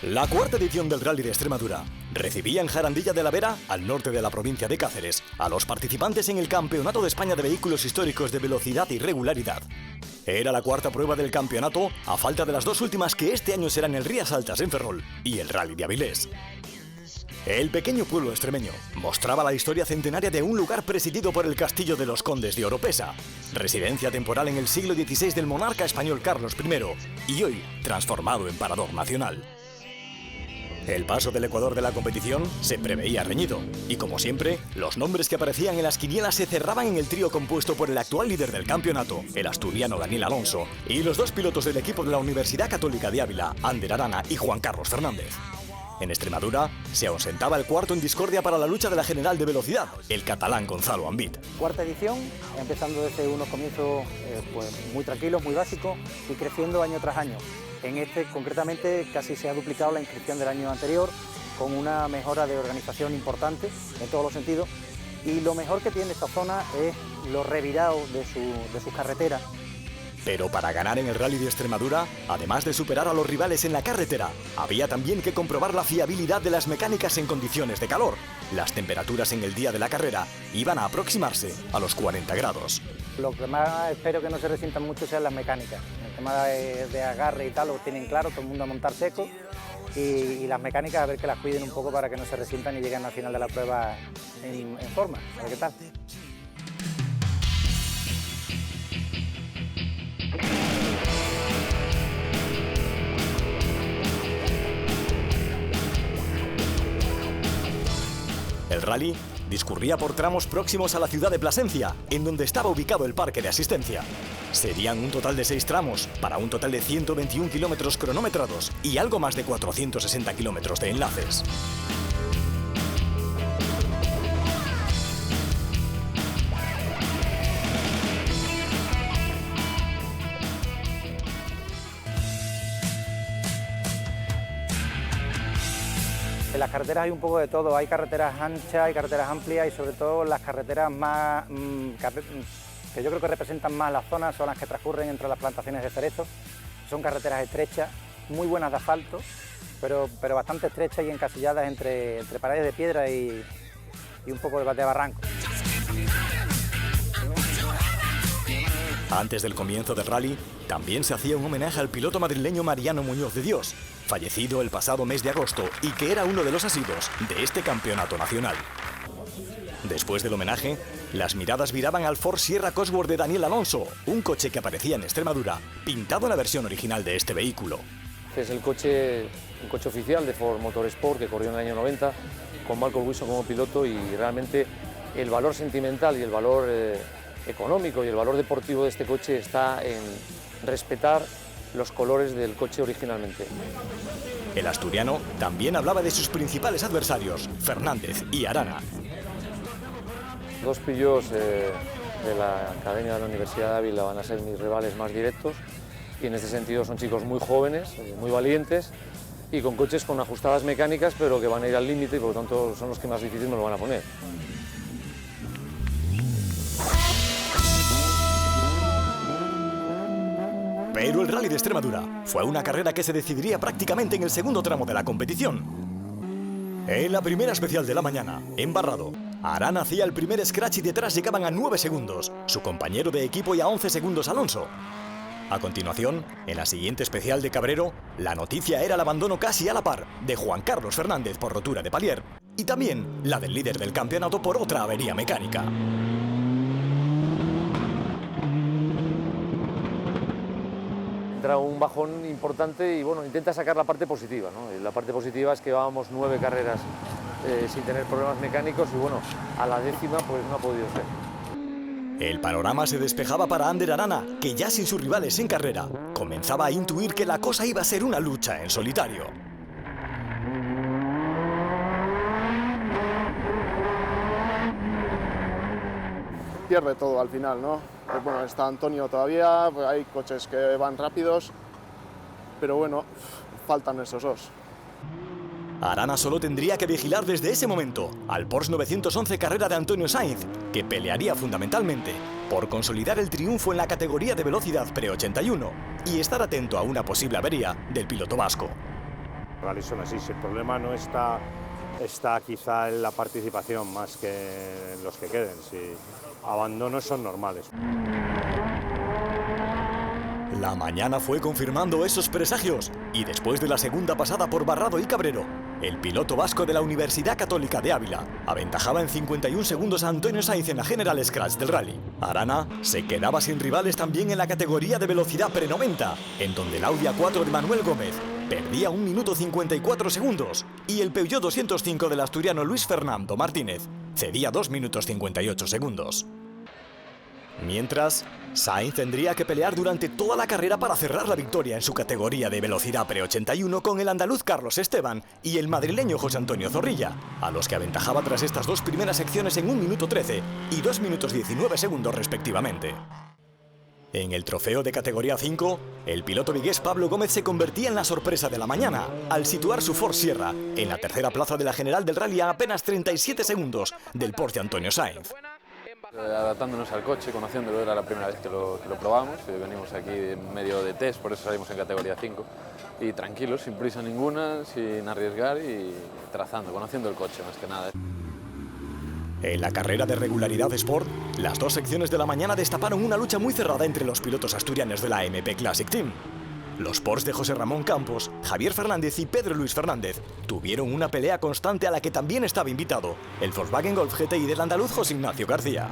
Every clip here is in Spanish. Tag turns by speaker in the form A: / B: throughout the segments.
A: La cuarta edición del Rally de Extremadura recibía en Jarandilla de la Vera, al norte de la provincia de Cáceres, a los participantes en el Campeonato de España de Vehículos Históricos de Velocidad y Regularidad. Era la cuarta prueba del campeonato, a falta de las dos últimas que este año serán el Rías Altas en Ferrol y el Rally de Avilés. El pequeño pueblo extremeño mostraba la historia centenaria de un lugar presidido por el Castillo de los Condes de Oropesa, residencia temporal en el siglo XVI del monarca español Carlos I y hoy transformado en parador nacional. El paso del Ecuador de la competición se preveía reñido, y como siempre, los nombres que aparecían en las quinielas se cerraban en el trío compuesto por el actual líder del campeonato, el asturiano Daniel Alonso, y los dos pilotos del equipo de la Universidad Católica de Ávila, Ander Arana y Juan Carlos Fernández. En Extremadura se ausentaba el cuarto en discordia para la lucha de la general de velocidad, el catalán Gonzalo Ambit.
B: Cuarta edición, empezando desde unos comienzos muy tranquilos, muy básicos, y creciendo año tras año. En este, concretamente, casi se ha duplicado la inscripción del año anterior, con una mejora de organización importante en todos los sentidos. Y lo mejor que tiene esta zona es lo revirado de sus carreteras.
A: Pero para ganar en el Rally de Extremadura, además de superar a los rivales en la carretera, había también que comprobar la fiabilidad de las mecánicas en condiciones de calor. Las temperaturas en el día de la carrera iban a aproximarse a los 40 grados.
B: Lo que más espero que no se resientan mucho sean las mecánicas. El tema de agarre y tal lo tienen claro, todo el mundo a montar seco. Y las mecánicas a ver que las cuiden un poco para que no se resientan y lleguen al final de la prueba en forma. A ver qué tal.
A: El rally discurría por tramos próximos a la ciudad de Plasencia, en donde estaba ubicado el parque de asistencia. Serían un total de 6 tramos, para un total de 121 kilómetros cronometrados y algo más de 460 kilómetros de enlaces.
B: En las carreteras hay un poco de todo, hay carreteras anchas, hay carreteras amplias y sobre todo las carreteras más que yo creo que representan más la zona son las que transcurren entre las plantaciones de cerezos. Son carreteras estrechas, muy buenas de asfalto, pero bastante estrechas y encasilladas entre paredes de piedra y un poco de barranco.
A: Antes del comienzo del rally, también se hacía un homenaje al piloto madrileño Mariano Muñoz de Dios, fallecido el pasado mes de agosto y que era uno de los asiduos de este campeonato nacional. Después del homenaje, las miradas viraban al Ford Sierra Cosworth de Daniel Alonso, un coche que aparecía en Extremadura, pintado en la versión original de este vehículo.
C: Es un coche oficial de Ford Motorsport que corrió en el año 90, con Malcolm Wilson como piloto, y realmente el valor sentimental y el valor económico y el valor deportivo de este coche está en respetar los colores del coche originalmente.
A: El asturiano también hablaba de sus principales adversarios, Fernández y Arana.
C: Dos pillos de la Academia de la Universidad de Ávila van a ser mis rivales más directos, y en este sentido son chicos muy jóvenes, muy valientes y con coches con ajustadas mecánicas, pero que van a ir al límite y por lo tanto son los que más difíciles me lo van a poner.
A: Pero el Rally de Extremadura fue una carrera que se decidiría prácticamente en el segundo tramo de la competición. En la primera especial de la mañana, embarrado, Arana hacía el primer scratch y detrás llegaban a 9 segundos, su compañero de equipo, y a 11 segundos Alonso. A continuación, en la siguiente especial de Cabrero, la noticia era el abandono casi a la par de Juan Carlos Fernández por rotura de palier y también la del líder del campeonato por otra avería mecánica.
C: Entra un bajón importante y bueno, intenta sacar la parte positiva, ¿no? Y la parte positiva es que llevábamos 9 carreras sin tener problemas mecánicos y bueno, a la 10ª pues no ha podido ser.
A: El panorama se despejaba para Ander Arana, que ya sin sus rivales en carrera, comenzaba a intuir que la cosa iba a ser una lucha en solitario.
D: Pierde todo al final, ¿no? Pues bueno, está Antonio todavía, pues hay coches que van rápidos, pero bueno, faltan esos dos.
A: Arana solo tendría que vigilar desde ese momento al Porsche 911 Carrera de Antonio Sainz, que pelearía fundamentalmente por consolidar el triunfo en la categoría de velocidad pre-81 y estar atento a una posible avería del piloto vasco.
E: Los rallies son así, si el problema no está quizá en la participación más que en los que queden, si abandonos son normales.
A: La mañana fue confirmando esos presagios y después de la segunda pasada por Barrado y Cabrero, el piloto vasco de la Universidad Católica de Ávila aventajaba en 51 segundos a Antonio Sainz en la General Scratch del rally. Arana se quedaba sin rivales también en la categoría de velocidad pre-90, en donde el Audi A4 de Manuel Gómez perdía 1 minuto 54 segundos y el Peugeot 205 del asturiano Luis Fernando Martínez cedía 2 minutos 58 segundos. Mientras, Sainz tendría que pelear durante toda la carrera para cerrar la victoria en su categoría de velocidad pre-81 con el andaluz Carlos Esteban y el madrileño José Antonio Zorrilla, a los que aventajaba tras estas dos primeras secciones en 1 minuto 13 y 2 minutos 19 segundos respectivamente. En el trofeo de categoría 5, el piloto vigués Pablo Gómez se convertía en la sorpresa de la mañana, al situar su Ford Sierra en la tercera plaza de la general del rally a apenas 37 segundos del Porsche Antonio Sainz.
F: Adaptándonos al coche, conociéndolo, era la primera vez que lo probamos, venimos aquí en medio de test, por eso salimos en categoría 5, y tranquilos, sin prisa ninguna, sin arriesgar y trazando, conociendo el coche más que nada.
A: En la carrera de regularidad Sport, las dos secciones de la mañana destaparon una lucha muy cerrada entre los pilotos asturianos de la MP Classic Team. Los Porsche de José Ramón Campos, Javier Fernández y Pedro Luis Fernández tuvieron una pelea constante a la que también estaba invitado el Volkswagen Golf GTI del andaluz José Ignacio García.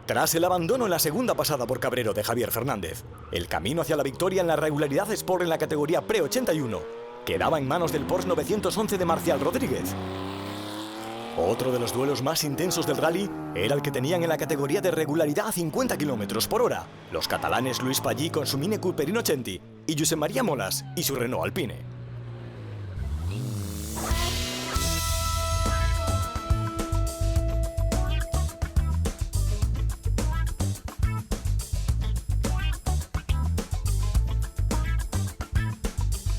A: Tras el abandono en la segunda pasada por Cabrero de Javier Fernández, el camino hacia la victoria en la regularidad Sport en la categoría pre-81 quedaba en manos del Porsche 911 de Marcial Rodríguez. Otro de los duelos más intensos del rally era el que tenían en la categoría de regularidad a 50 km por hora, los catalanes Luis Pallí con su Mini Cooper Innocenti y Josep María Molas y su Renault Alpine.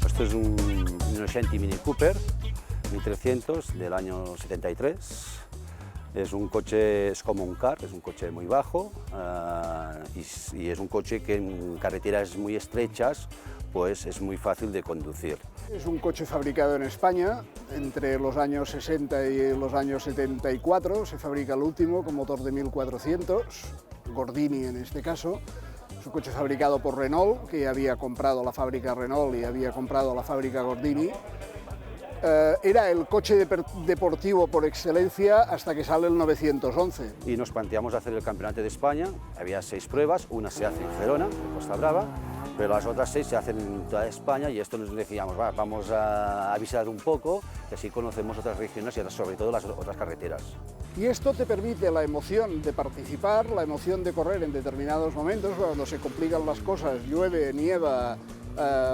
G: Esto es un Innocenti Mini Cooper 1300 del año 73. Es un coche, es como un car, es un coche muy bajo y es un coche que en carreteras muy estrechas pues es muy fácil de conducir.
H: Es un coche fabricado en España, entre los años 60 y los años 74 se fabrica el último con motor de 1400, Gordini en este caso. Es un coche fabricado por Renault, que había comprado la fábrica Renault y había comprado la fábrica Gordini. Era el coche deportivo por excelencia hasta que sale el 911.
G: Y nos planteamos hacer el Campeonato de España. Había 6 pruebas, una se hace en Gerona, en Costa Brava, pero las otras 6 se hacen en toda España y esto nos decíamos, vamos a visitar un poco y así conocemos otras regiones y sobre todo las otras carreteras.
H: Y esto te permite la emoción de participar, la emoción de correr en determinados momentos, cuando se complican las cosas, llueve, nieva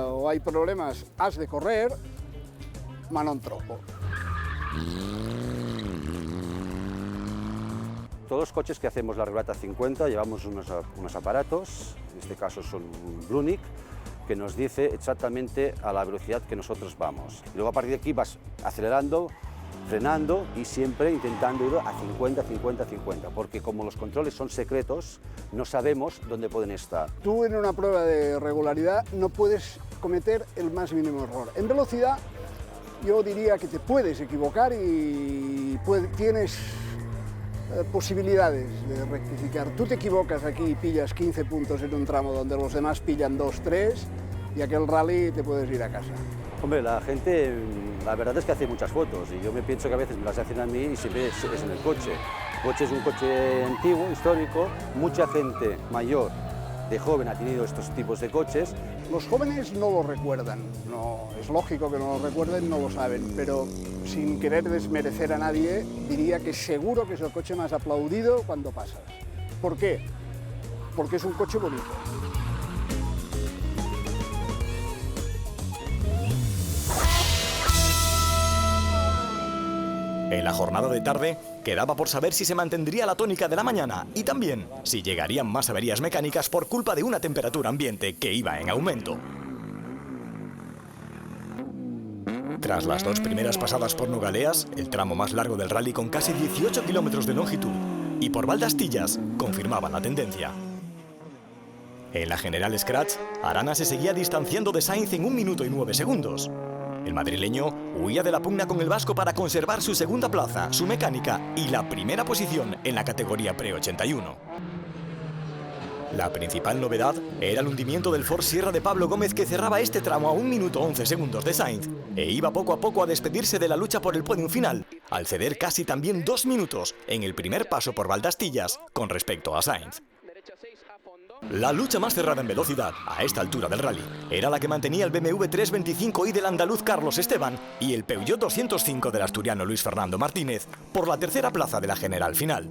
H: o hay problemas, has de correr, ma non troppo.
G: Todos los coches que hacemos la regata 50 llevamos unos aparatos, en este caso son un Brunic, que nos dice exactamente a la velocidad que nosotros vamos. Y luego a partir de aquí vas acelerando, frenando y siempre intentando ir a 50, 50, 50, porque como los controles son secretos, no sabemos dónde pueden estar.
H: Tú en una prueba de regularidad no puedes cometer el más mínimo error. En velocidad yo diría que te puedes equivocar y tienes posibilidades de rectificar. Tú te equivocas aquí y pillas 15 puntos en un tramo donde los demás pillan 2, 3 y aquel rally te puedes ir a casa.
G: Hombre, la gente, la verdad es que hace muchas fotos y yo me pienso que a veces me las hacen a mí y siempre es en el coche. El coche es un coche antiguo, histórico, mucha gente mayor, de joven ha tenido estos tipos de coches.
H: Los jóvenes no lo recuerdan, no, es lógico que no lo recuerden, no lo saben, pero sin querer desmerecer a nadie, diría que seguro que es el coche más aplaudido cuando pasas. ¿Por qué? Porque es un coche bonito.
A: En la jornada de tarde, quedaba por saber si se mantendría la tónica de la mañana y también si llegarían más averías mecánicas por culpa de una temperatura ambiente que iba en aumento. Tras las dos primeras pasadas por Nogaleas, el tramo más largo del rally con casi 18 kilómetros de longitud, y por Valdastillas, confirmaban la tendencia. En la General Scratch, Arana se seguía distanciando de Sainz en 1 minuto y 9 segundos. El madrileño huía de la pugna con el vasco para conservar su segunda plaza, su mecánica y la primera posición en la categoría Pre-81. La principal novedad era el hundimiento del Ford Sierra de Pablo Gómez, que cerraba este tramo a 1 minuto 11 segundos de Sainz e iba poco a poco a despedirse de la lucha por el podium final, al ceder casi también 2 minutos en el primer paso por Valdastillas con respecto a Sainz. La lucha más cerrada en velocidad, a esta altura del rally, era la que mantenía el BMW 325i del andaluz Carlos Esteban y el Peugeot 205 del asturiano Luis Fernando Martínez por la tercera plaza de la general final.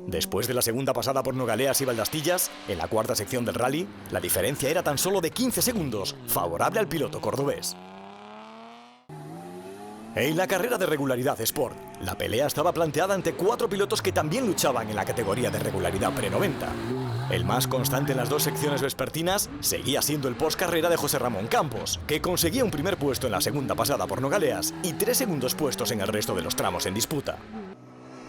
A: Después de la segunda pasada por Nogaleas y Valdastillas, en la cuarta sección del rally, la diferencia era tan solo de 15 segundos, favorable al piloto cordobés. En la carrera de regularidad Sport, la pelea estaba planteada ante 4 pilotos que también luchaban en la categoría de regularidad pre-90. El más constante en las 2 secciones vespertinas seguía siendo el Porsche Carrera de José Ramón Campos, que conseguía un primer puesto en la segunda pasada por Nogaleas y 3 segundos puestos en el resto de los tramos en disputa.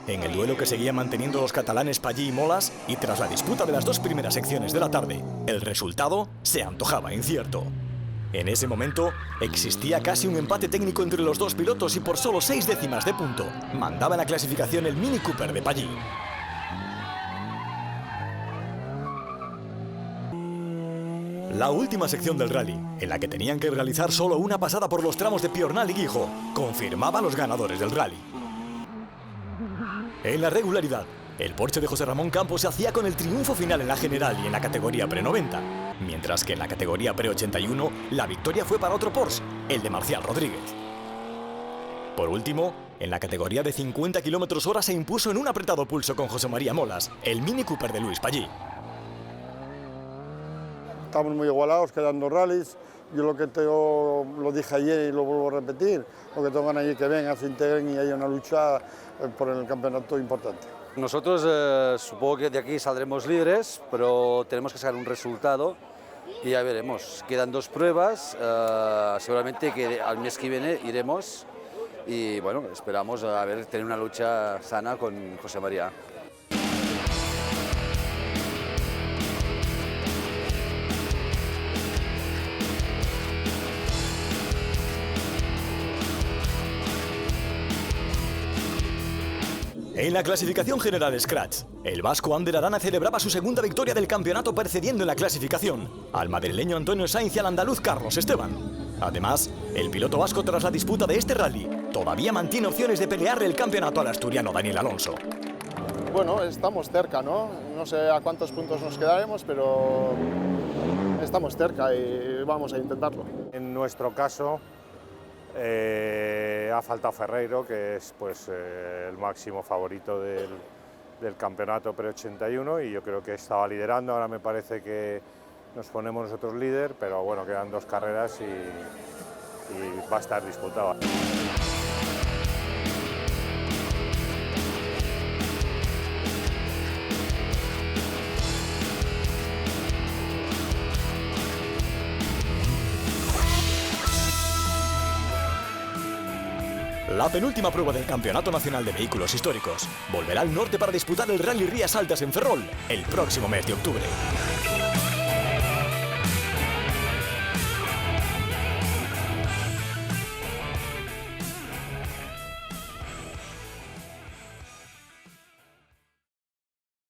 A: En el duelo que seguían manteniendo los catalanes Pallí y Molas, y tras la disputa de las 2 primeras secciones de la tarde, el resultado se antojaba incierto. En ese momento, existía casi un empate técnico entre los 2 pilotos y por solo 6 décimas de punto, mandaba en la clasificación el Mini Cooper de Pallí. La última sección del rally, en la que tenían que realizar solo una pasada por los tramos de Piornal y Guijo, confirmaba a los ganadores del rally. En la regularidad, el Porsche de José Ramón Campos se hacía con el triunfo final en la general y en la categoría pre-90, mientras que en la categoría pre-81 la victoria fue para otro Porsche, el de Marcial Rodríguez. Por último, en la categoría de 50 km/h se impuso en un apretado pulso con José María Molas, el Mini Cooper de Luis Pallí.
I: Estamos muy igualados, quedan 2 rallies. Yo lo dije ayer y lo vuelvo a repetir, lo que tengan allí que vengan, se integren y haya una lucha por el campeonato importante.
G: Nosotros supongo que de aquí saldremos líderes, pero tenemos que sacar un resultado y ya veremos. Quedan 2 pruebas, seguramente que al mes que viene iremos y bueno, esperamos tener una lucha sana con José María.
A: En la clasificación general Scratch, el vasco Ander Arana celebraba su segunda victoria del campeonato, precediendo en la clasificación al madrileño Antonio Sainz y al andaluz Carlos Esteban. Además, el piloto vasco, tras la disputa de este rally, todavía mantiene opciones de pelearle el campeonato al asturiano Daniel Alonso.
D: Bueno, estamos cerca, ¿no? No sé a cuántos puntos nos quedaremos, pero estamos cerca y vamos a intentarlo.
E: En nuestro caso, ha faltado Ferreiro, que es pues, el máximo favorito del campeonato pre-81 y yo creo que estaba liderando. Ahora me parece que nos ponemos nosotros líder, pero bueno, quedan 2 carreras y va a estar disputada.
A: La penúltima prueba del Campeonato Nacional de Vehículos Históricos volverá al norte para disputar el Rally Rías Altas en Ferrol el próximo mes de octubre.